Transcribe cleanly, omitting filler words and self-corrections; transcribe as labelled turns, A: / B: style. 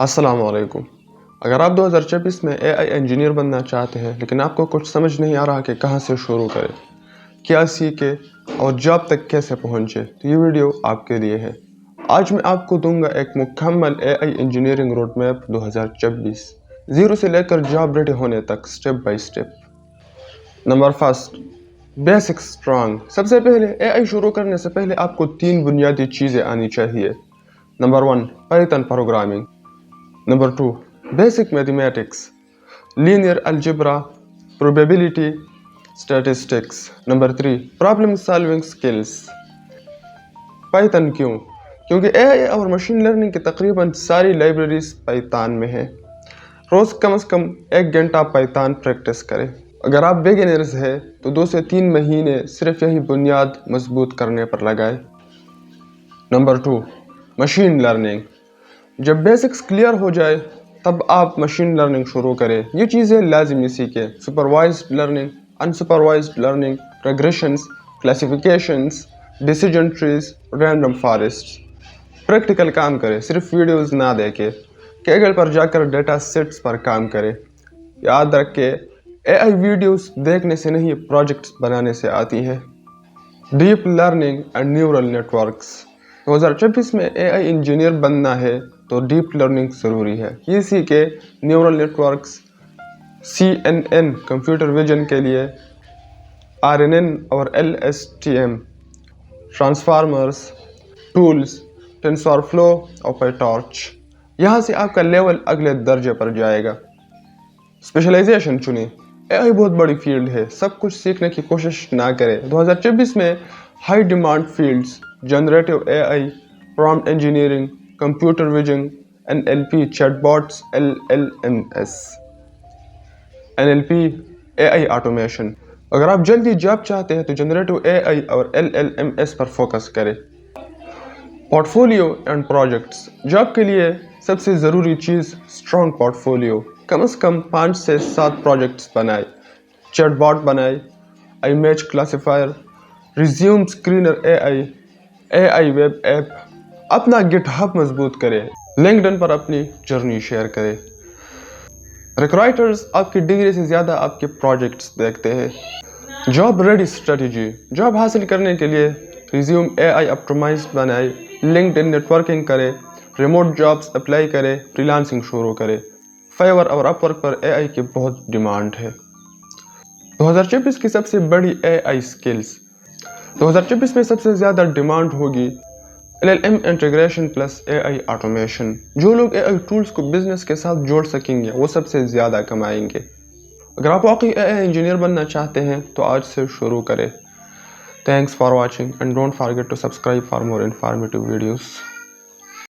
A: अस्सलाम वालेकुम। अगर आप 2024 में एआई इंजीनियर बनना चाहते हैं लेकिन आपको कुछ समझ नहीं आ रहा कि कहां से शुरू करें, क्या सीखे और जॉब तक कैसे पहुंचे, तो ये वीडियो आपके लिए है। आज मैं आपको दूंगा एक मुकम्मल AI engineering road map 2024, zero से लेकर जॉब रेडी होने तक, step by step. Number first, basic strong. सबसे पहले एआई शुरू करने से पहले आपको 3 बुनियादी चीज़ें आनी चाहिए। Number 1, Python programming. Number 2, basic mathematics, linear algebra, probability, statistics. Number 3, problem solving skills. Python क्यों? क्योंकि एआई और मशीन लर्निंग की तकरीबन सारी लाइब्रेरीज पाइथन में है। रोज़ कम से कम 1 घंटा पाइथन प्रैक्टिस करें। अगर आप बिगिनर्स हैं तो 2 से 3 महीने सिर्फ यही बुनियाद मजबूत करने पर लगाएं। Number 2, machine learning. जब बेसिक्स क्लियर हो जाए तब आप मशीन लर्निंग शुरू करें। ये चीज़ें लाजमी सीखें: supervised learning, unsupervised learning, regressions, classifications, decision trees, random forest. Practical काम करें, सिर्फ वीडियोस ना देखें। कैगल पर जाकर डेटा सेट्स पर काम करें। याद रखें, एआई वीडियोस देखने से नहीं, प्रोजेक्ट्स बनाने से आती है। Deep learning and neural networks. 2024 में एआई इंजीनियर बनना है तो डीप लर्निंग ज़रूरी है। ये सीखे neural networks, CNN computer vision के लिए, RNN और LSTM, ट्रांसफार्मर्स, टूल्स, टेंसरफ्लो और PyTorch। यहाँ से आपका लेवल अगले दर्जे पर जाएगा। स्पेशलाइजेशन चुनें। एआई बहुत बड़ी फील्ड है, सब कुछ सीखने की कोशिश ना करें। 2024 में high demand fields: generative AI, prompt engineering, computer vision, NLP, chatbots, LLMS, NLP, AI automation. अगर आप जल्दी जॉब चाहते हैं तो जनरेटिव एआई और LLMS पर फोकस करें। Portfolio and projects. जॉब के लिए सबसे ज़रूरी चीज़ स्ट्रॉन्ग पोर्टफोलियो। कम से कम 5 से 7 प्रोजेक्ट्स बनाए, चैटबॉट बनाए, image classifier, resume screener AI web app. अपना गिटहब मजबूत करें, लिंक्डइन पर अपनी जर्नी शेयर करें। रिक्रूटर्स आपकी डिग्री से ज़्यादा आपके प्रोजेक्ट्स देखते हैं। Job ready strategy. जॉब हासिल करने के लिए रिज्यूम एआई ऑप्टिमाइज्ड बनाए, लिंक्डइन नेटवर्किंग करें, रिमोट जॉब्स अप्लाई करें, फ्रीलांसिंग शुरू करें। फाइवर और अपवर्क पर एआई की बहुत डिमांड है। 2024 की सबसे बड़ी एआई स्किल्स। 2024 में सबसे ज़्यादा डिमांड होगी LLM integration plus AI automation. जो लोग एआई टूल्स को बिजनेस के साथ जोड़ सकेंगे वो सबसे ज़्यादा कमाएंगे। अगर आप वाकई एआई इंजीनियर बनना चाहते हैं तो आज से शुरू करें। Thanks for watching and don't forget to subscribe for more informative videos.